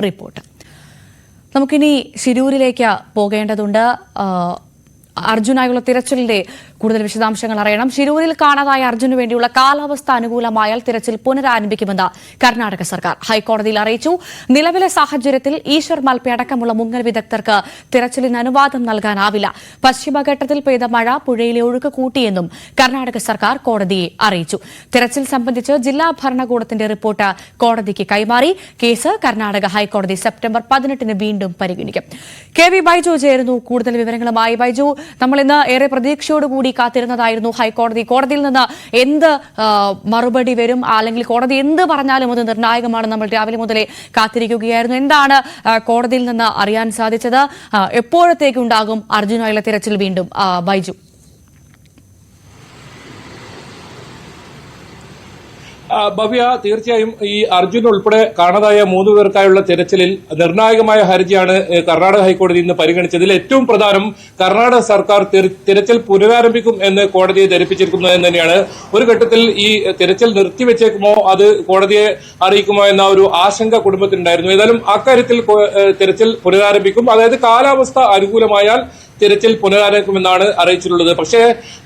Report. നമുക്കിനി ശിരൂരിലേക്ക് പോകേണ്ടതുണ്ട്. അർജുനായുള്ള തിരച്ചിലിന്റെ കൂടുതൽ വിശദാംശങ്ങൾ അറിയണം. ശിരൂരിൽ കാണാതായ അർജുനു വേണ്ടിയുള്ള കാലാവസ്ഥ അനുകൂലമായാൽ തിരച്ചിൽ പുനരാരംഭിക്കുമെന്ന് കർണാടക സർക്കാർ ഹൈക്കോടതിയിൽ അറിയിച്ചു. നിലവിലെ സാഹചര്യത്തിൽ ഈശ്വർ മൽപെ അടക്കമുള്ള മുങ്ങൽ വിദഗ്ധർക്ക് തിരച്ചിലിന് അനുവാദം നൽകാനാവില്ല. പശ്ചിമഘട്ടത്തിൽ പെയ്ത മഴ പുഴയിലെ ഒഴുക്ക് കൂട്ടിയെന്നും കർണാടക സർക്കാർ കോടതിയെ അറിയിച്ചു. തിരച്ചിൽ സംബന്ധിച്ച് ജില്ലാ ഭരണകൂടത്തിന്റെ റിപ്പോർട്ട് കോടതിക്ക് കൈമാറി. കേസ് കർണാടക ഹൈക്കോടതി സെപ്റ്റംബർ 18 വീണ്ടും പരിഗണിക്കും. കെ വി ബൈജു ചേരുന്നു കൂടുതൽ വിവരങ്ങളുമായി. ബൈജു, നമ്മൾ ഇന്ന് ഏറെ പ്രതീക്ഷയോടുകൂടി കാത്തിരുന്നതായിരുന്നു കോടതിയിൽ നിന്ന് എന്ത് മറുപടി വരും, അല്ലെങ്കിൽ കോടതി എന്ത് പറഞ്ഞാലും അത് നിർണായകമാണ്. നമ്മൾ രാവിലെ മുതലേ കാത്തിരിക്കുകയായിരുന്നു. എന്താണ് കോടതിയിൽ നിന്ന് അറിയാൻ സാധിച്ചത്? എപ്പോഴത്തേക്കുണ്ടാകും അർജുനായുള്ള തിരച്ചിൽ വീണ്ടും, ബൈജു? ഭവ്യ, തീർച്ചയായും ഈ അർജുൻ ഉൾപ്പെടെ കാണാതായ 3 പേർക്കായുള്ള തിരച്ചിലിൽ നിർണായകമായ ഹർജിയാണ് കർണാടക ഹൈക്കോടതി ഇന്ന് പരിഗണിച്ചതിൽ ഏറ്റവും പ്രധാനം കർണാടക സർക്കാർ തിരച്ചിൽ പുനരാരംഭിക്കും എന്ന് കോടതിയെ ധരിപ്പിച്ചിരിക്കുന്നത് എന്ന് തന്നെയാണ്. ഒരു ഘട്ടത്തിൽ ഈ തിരച്ചിൽ നിർത്തിവെച്ചേക്കുമോ, അത് കോടതിയെ അറിയിക്കുമോ എന്ന ഒരു ആശങ്ക കുടുംബത്തിനുണ്ടായിരുന്നു. ഏതായാലും അക്കാര്യത്തിൽ തിരച്ചിൽ പുനരാരംഭിക്കും. അതായത് കാലാവസ്ഥ അനുകൂലമായാൽ തിരച്ചിൽ പുനരാരംഭിക്കുമെന്നാണ് അറിയിച്ചിട്ടുള്ളത്. പക്ഷേ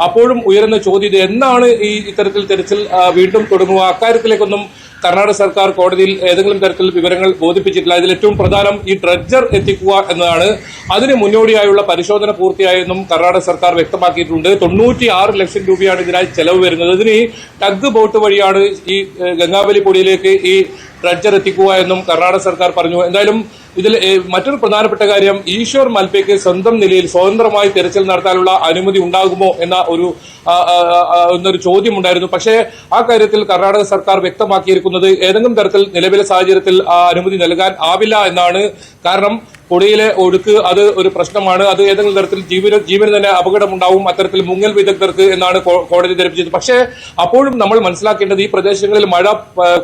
അപ്പോഴും ഉയരുന്ന ചോദ്യം, എന്നാണ് ഇത്തരത്തിൽ തിരച്ചിൽ വീണ്ടും തുടങ്ങുക? അക്കാര്യത്തിലേക്കൊന്നും കർണാടക സർക്കാർ കോടതിയിൽ ഏതെങ്കിലും തരത്തിൽ വിവരങ്ങൾ ബോധിപ്പിച്ചിട്ടില്ല. ഇതിൽ ഏറ്റവും പ്രധാനം ഈ ഡ്രഡ്ജർ എത്തിക്കുക എന്നതാണ്. അതിന് മുന്നോടിയായുള്ള പരിശോധന പൂർത്തിയായെന്നും കർണാടക സർക്കാർ വ്യക്തമാക്കിയിട്ടുണ്ട്. 96 ലക്ഷം രൂപയാണ് ഇതിനായി ചെലവ് വരുന്നത്. ഇതിന് ടഗ് ബോട്ട് വഴിയാണ് ഈ ഗംഗാവലി പുഴയിലേക്ക് ഈ ഡ്രഡ്ജർ എത്തിക്കുക എന്നും കർണാടക സർക്കാർ പറഞ്ഞു. എന്തായാലും ഇതിൽ മറ്റൊരു പ്രധാനപ്പെട്ട കാര്യം, ഈശ്വർ മൽപെക്ക് സ്വന്തം നിലയിൽ സ്വതന്ത്രമായി തിരച്ചിൽ നടത്താനുള്ള അനുമതി ഉണ്ടാകുമോ എന്ന ഒരു ചോദ്യമുണ്ടായിരുന്നു. പക്ഷേ ആ കാര്യത്തിൽ കർണാടക സർക്കാർ വ്യക്തമാക്കിയിരിക്കുന്നത് ഏതെങ്കിലും തരത്തിൽ നിലവിലെ സാഹചര്യത്തിൽ ആ അനുമതി നൽകാൻ ആവില്ല എന്നാണ്. കാരണം പുഴയിലെ ഒഴുക്ക് അത് ഒരു പ്രശ്നമാണ്. അത് ഏതെങ്കിലും തരത്തിൽ ജീവന് തന്നെ അപകടമുണ്ടാവും അത്തരത്തിൽ മുങ്ങൽ വിദഗ്ധർക്ക് എന്നാണ് കോടതി ധരിപ്പിച്ചത്. പക്ഷേ അപ്പോഴും നമ്മൾ മനസ്സിലാക്കേണ്ടത് ഈ പ്രദേശങ്ങളിൽ മഴ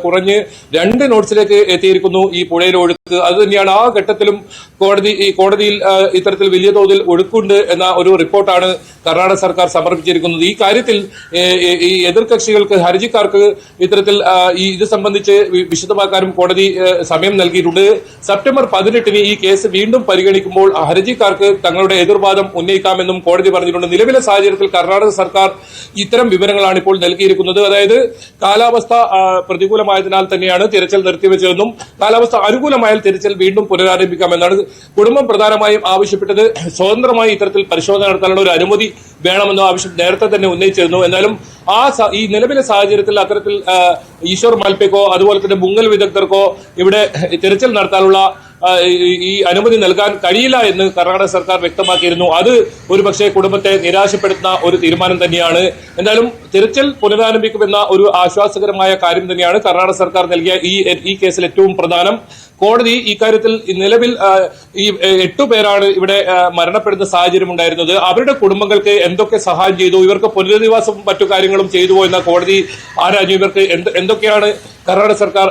കുറഞ്ഞ് 2 നോട്ട്സിലേക്ക് എത്തിയിരിക്കുന്നു ഈ പുഴയിലെ ഒഴുക്ക്. അത് തന്നെയാണ് ആ ഘട്ടത്തിലും കോടതിയിൽ ഇത്തരത്തിൽ വലിയ തോതിൽ ഒഴുക്കുണ്ട് എന്ന ഒരു റിപ്പോർട്ടാണ് കർണാടക സർക്കാർ സമർപ്പിച്ചിരിക്കുന്നത്. ഈ കാര്യത്തിൽ ഈ എതിർകക്ഷികൾക്ക്, ഹർജിക്കാർക്ക് ഇത്തരത്തിൽ ഇത് സംബന്ധിച്ച് വിശദമാക്കാനും കോടതി സമയം നൽകിയിട്ടുണ്ട്. സെപ്റ്റംബർ 18 ഈ കേസ് വീണ്ടും പരിഗണിക്കുമ്പോൾ ഹർജിക്കാർക്ക് തങ്ങളുടെ എതിർവാദം ഉന്നയിക്കാമെന്നും കോടതി പറഞ്ഞിട്ടുണ്ട്. നിലവിലെ സാഹചര്യത്തിൽ കർണാടക സർക്കാർ ഇത്തരം വിവരങ്ങളാണ് ഇപ്പോൾ നൽകിയിരിക്കുന്നത്. അതായത് കാലാവസ്ഥ പ്രതികൂലമായതിനാൽ തന്നെയാണ് തിരച്ചിൽ നിർത്തിവെച്ചതെന്നും കാലാവസ്ഥ അനുകൂലമായാൽ തിരച്ചിൽ വീണ്ടും പുനരാരംഭിക്കാമെന്നാണ്. കുടുംബം പ്രധാനമായും ആവശ്യപ്പെട്ടത് സ്വതന്ത്രമായി ഇത്തരത്തിൽ പരിശോധന നടത്താനുള്ള ഒരു അനുമതി വേണമെന്ന ആവശ്യം നേരത്തെ തന്നെ ഉന്നയിച്ചിരുന്നു. എന്നാലും ഈ നിലവിലെ സാഹചര്യത്തിൽ അത്തരത്തിൽ ഈശ്വർ മൽപെക്കോ അതുപോലെ തന്നെ മുങ്ങൽ വിദഗ്ധർക്കോ ഇവിടെ തിരച്ചിൽ നടത്താനുള്ള ഈ അനുമതി നൽകാൻ കഴിയില്ല എന്ന് കർണാടക സർക്കാർ വ്യക്തമാക്കിയിരുന്നു. അത് ഒരുപക്ഷെ കുടുംബത്തെ നിരാശപ്പെടുത്തുന്ന ഒരു തീരുമാനം തന്നെയാണ്. എന്തായാലും തിരച്ചിൽ പുനരാരംഭിക്കുമെന്ന ഒരു ആശ്വാസകരമായ കാര്യം തന്നെയാണ് കർണാടക സർക്കാർ നൽകിയ ഈ കേസിൽ ഏറ്റവും പ്രധാനം. കോടതി ഇക്കാര്യത്തിൽ നിലവിൽ ഈ 8 പേരാണ് ഇവിടെ മരണപ്പെടുന്ന സാഹചര്യം ഉണ്ടായിരുന്നത്. അവരുടെ കുടുംബങ്ങൾക്ക് എന്തൊക്കെ സഹായം ചെയ്തു, ഇവർക്ക് പുനരധിവാസവും മറ്റു കാര്യങ്ങളും ചെയ്തുവോ എന്ന കോടതി ആരാഞ്ഞു. ഇവർക്ക് എന്തൊക്കെയാണ് കർണാടക സർക്കാർ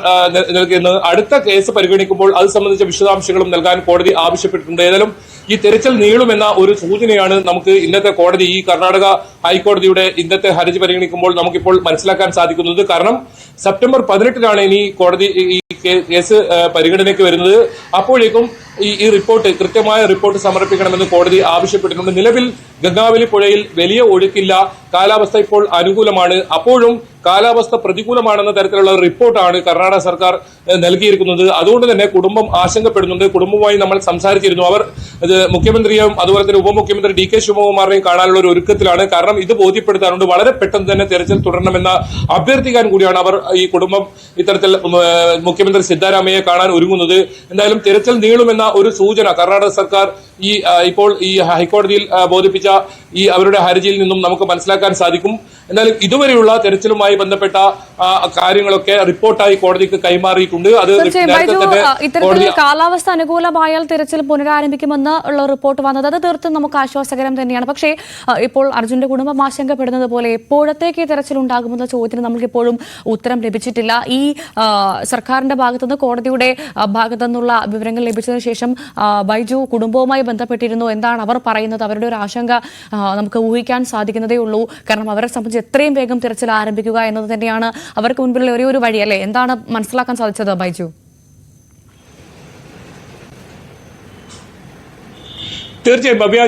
നൽകിയെന്ന് അടുത്ത കേസ് പരിഗണിക്കുമ്പോൾ അത് സംബന്ധിച്ച വിശദാംശങ്ങളും നൽകാൻ കോടതി ആവശ്യപ്പെട്ടിട്ടുണ്ട്. ഏതായാലും ഈ തിരച്ചിൽ നീളുമെന്ന ഒരു സൂചനയാണ് നമുക്ക് ഇന്നത്തെ കോടതി, ഈ കർണാടക ഹൈക്കോടതിയുടെ ഇന്നത്തെ ഹർജി പരിഗണിക്കുമ്പോൾ നമുക്കിപ്പോൾ മനസ്സിലാക്കാൻ സാധിക്കുന്നത്. കാരണം സെപ്റ്റംബർ 18 ഇനി കോടതി ഈ കേസ് പരിഗണനയ്ക്ക് വരുന്നത്. അപ്പോഴേക്കും ഈ റിപ്പോർട്ട്, കൃത്യമായ റിപ്പോർട്ട് സമർപ്പിക്കണമെന്ന് കോടതി ആവശ്യപ്പെട്ടിട്ടുണ്ട്. നിലവിൽ ഗംഗാവലി പുഴയിൽ വലിയ ഒഴുക്കില്ല, കാലാവസ്ഥ ഇപ്പോൾ അനുകൂലമാണ്. അപ്പോഴും കാലാവസ്ഥ പ്രതികൂലമാണെന്ന തരത്തിലുള്ള റിപ്പോർട്ടാണ് കർണാടക സർക്കാർ നൽകിയിരിക്കുന്നത്. അതുകൊണ്ട് തന്നെ കുടുംബം ആശങ്കപ്പെടുന്നുണ്ട്. കുടുംബവുമായി നമ്മൾ സംസാരിച്ചിരുന്നു. അവർ മുഖ്യമന്ത്രിയും അതുപോലെ തന്നെ ഉപമുഖ്യമന്ത്രി DK ശിവകുമാറിനെയും കാണാനുള്ള ഒരു ഒരുക്കത്തിലാണ്. കാരണം ഇത് ബോധ്യപ്പെടുത്താറുണ്ട്, വളരെ പെട്ടെന്ന് തന്നെ തെരച്ചിൽ തുടരണമെന്ന അഭ്യർത്ഥിക്കാൻ കൂടിയാണ് അവർ, ഈ കുടുംബം ഇത്തരത്തിൽ മുഖ്യമന്ത്രി സിദ്ധാരാമയ്യെ കാണാൻ ഒരുങ്ങുന്നത്. എന്തായാലും തിരച്ചിൽ നീളുമെന്ന ഒരു സൂചന കർണാടക സർക്കാർ ഇപ്പോൾ ഈ ഹൈക്കോടതിയിൽ ബോധിപ്പിച്ച അവരുടെ ഹർജിയിൽ നിന്നും നമുക്ക് മനസ്സിലാക്കാൻ സാധിക്കും. എന്നാലും ഇതുവരെയുള്ള തെരച്ചിലുമായി ബന്ധപ്പെട്ട കാര്യങ്ങളൊക്കെ റിപ്പോർട്ടായി കോടതിക്ക് കൈമാറിയിട്ടുണ്ട്. അത് ഇത്തരത്തിൽ കാലാവസ്ഥ അനുകൂലമായാൽ തിരച്ചിൽ പുനരാരംഭിക്കുമെന്ന് ഉള്ള റിപ്പോർട്ട് വന്നത് അത് തീർത്തും നമുക്ക് ആശ്വാസകരം തന്നെയാണ്. പക്ഷേ ഇപ്പോൾ അർജുന്റെ കുടുംബം ആശങ്കപ്പെടുന്നത് പോലെ എപ്പോഴത്തേക്ക് തിരച്ചിൽ ഉണ്ടാകുമെന്ന ചോദ്യത്തിന് നമുക്കിപ്പോഴും ഉത്തരം ലഭിച്ചിട്ടില്ല. ഈ സർക്കാരിന്റെ ഭാഗത്തുനിന്ന്, കോടതിയുടെ ഭാഗത്തുനിന്നുള്ള വിവരങ്ങൾ ലഭിച്ചതിന് ശേഷം ബൈജു കുടുംബവുമായി ബന്ധപ്പെട്ടിരുന്നു. എന്താണ് അവർ പറയുന്നത്? അവരുടെ ഒരു ആശങ്ക നമുക്ക് ഊഹിക്കാൻ സാധിക്കുന്നതേ ഉള്ളൂ. കാരണം അവരെ സംബന്ധിച്ച് എത്രയും വേഗം തിരച്ചിൽ ആരംഭിക്കുക എന്നത് തന്നെയാണ് അവർക്ക് മുൻപിലുള്ള ഒരേ ഒരു വഴി, അല്ലേ? എന്താണ് മനസ്സിലാക്കാൻ സാധിച്ചത് ബൈജു? തീർച്ചയായും ഭവ്യ,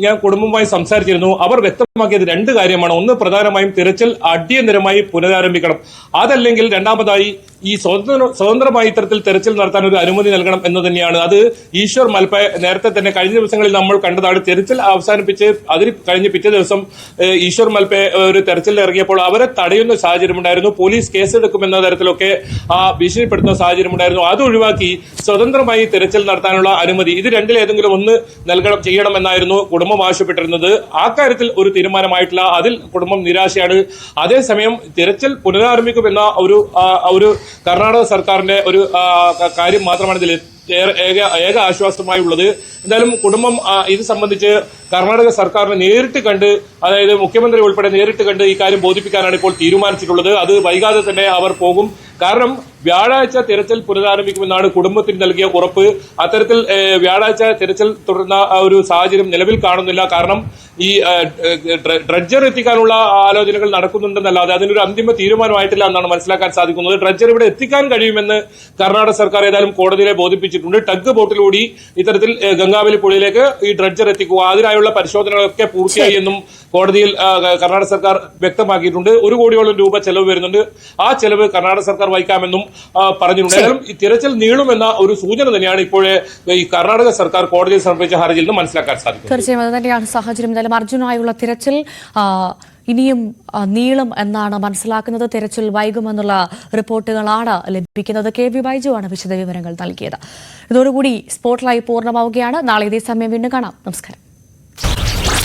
ഞാൻ കുടുംബവുമായി സംസാരിച്ചിരുന്നു. അവർ വ്യക്തമാക്കിയത് രണ്ട് കാര്യമാണ്. ഒന്ന്, പ്രധാനമായും തിരച്ചിൽ അടിയന്തരമായി പുനരാരംഭിക്കണം. അതല്ലെങ്കിൽ രണ്ടാമതായി ഈ സ്വതന്ത്രമായി ഇത്തരത്തിൽ തെരച്ചിൽ നടത്താൻ ഒരു അനുമതി നൽകണം എന്ന് തന്നെയാണ്. അത് ഈശ്വർ മൽപ്പ നേരത്തെ തന്നെ കഴിഞ്ഞ ദിവസങ്ങളിൽ നമ്മൾ കണ്ടതാണ്. തെരച്ചിൽ അവസാനിപ്പിച്ച് അതിൽ കഴിഞ്ഞ് പിറ്റേ ദിവസം ഈശ്വർ മൽപ്പ ഒരു തെരച്ചിലിൽ ഇറങ്ങിയപ്പോൾ അവരെ തടയുന്ന സാഹചര്യമുണ്ടായിരുന്നു. പോലീസ് കേസെടുക്കുമെന്ന തരത്തിലൊക്കെ ഭീഷണിപ്പെടുത്തുന്ന സാഹചര്യമുണ്ടായിരുന്നു. അത് ഒഴിവാക്കി സ്വതന്ത്രമായി തെരച്ചിൽ നടത്താനുള്ള അനുമതി, ഇത് രണ്ടിലേതെങ്കിലും ഒന്ന് ചെയ്യണമെന്നായിരുന്നു കുടുംബം ആവശ്യപ്പെട്ടിരുന്നത്. ആ കാര്യത്തിൽ ഒരു തീരുമാനമായിട്ടില്ല. അതിൽ കുടുംബം നിരാശയാണ്. അതേസമയം തിരച്ചിൽ പുനരാരംഭിക്കുമെന്ന ഒരു കർണാടക സർക്കാരിന്റെ ഒരു കാര്യം മാത്രമാണ് ഇതിൽ ഏക ആശ്വാസമായി ഉള്ളത്. എന്തായാലും കുടുംബം ഇത് സംബന്ധിച്ച് കർണാടക സർക്കാരിനെ നേരിട്ട് കണ്ട്, അതായത് മുഖ്യമന്ത്രി ഉൾപ്പെടെ നേരിട്ട് കണ്ട് ഈ കാര്യം ബോധിപ്പിക്കാനാണ് ഇപ്പോൾ തീരുമാനിച്ചിട്ടുള്ളത്. അത് വൈകാതെ തന്നെ അവർ പോകും. കാരണം വ്യാഴാഴ്ച തിരച്ചിൽ പുനരാരംഭിക്കുമെന്നാണ് കുടുംബത്തിന് നൽകിയ ഉറപ്പ്. അത്തരത്തിൽ വ്യാഴാഴ്ച തിരച്ചിൽ തുടരുന്ന ഒരു സാഹചര്യം നിലവിൽ കാണുന്നില്ല. കാരണം ഈ ഡ്രഡ്ജർ എത്തിക്കാനുള്ള ആലോചനകൾ നടക്കുന്നുണ്ടെന്നല്ലാതെ അതിനൊരു അന്തിമ തീരുമാനമായിട്ടില്ല എന്നാണ് മനസ്സിലാക്കാൻ സാധിക്കുന്നത്. ഡ്രഡ്ജർ ഇവിടെ എത്തിക്കാൻ കഴിയുമെന്ന് കർണാടക സർക്കാർ ഏതായാലും കോടതിയെ ബോധിപ്പിച്ചിട്ടുണ്ട്. ടഗ് ബോട്ടിലൂടെ ഇത്തരത്തിൽ ഗംഗാവലി പുഴയിലേക്ക് ഈ ഡ്രഡ്ജർ എത്തിക്കുക, അതിനായുള്ള പരിശോധനകളൊക്കെ പൂർത്തിയായി എന്നും കോടതിയിൽ കർണാടക സർക്കാർ വ്യക്തമാക്കിയിട്ടുണ്ട്. 1 കോടിയോളം രൂപ ചെലവ് വരുന്നുണ്ട്. ആ ചെലവ് കർണാടക സർക്കാർ വഹിക്കാമെന്നും പറഞ്ഞിട്ടുണ്ട്. ഏതായാലും ഈ തിരച്ചിൽ നീളുമെന്ന ഒരു സൂചന തന്നെയാണ് ഇപ്പോഴേ ഈ കർണാടക സർക്കാർ കോടതിയിൽ സമർപ്പിച്ച ഹർജിയിൽ നിന്ന് മനസ്സിലാക്കാൻ സാധിക്കും. തീർച്ചയായും അത് തന്നെയാണ് സാഹചര്യം. എന്തായാലും അർജുനായുള്ള തിരച്ചിൽ ഇനിയും നീളും എന്നാണ് മനസ്സിലാക്കുന്നത്. തിരച്ചിൽ വൈകുമെന്നുള്ള റിപ്പോർട്ടുകളാണ് ലഭിക്കുന്നത്. KV ബൈജു ആണ് വിശദവിവരങ്ങൾ നൽകിയത്. ഇതോടുകൂടി സ്പോട്ട് ലൈവ് പൂർണ്ണമാവുകയാണ്. നാളെ ഇതേ സമയം വീണ്ടും കാണാം. നമസ്കാരം.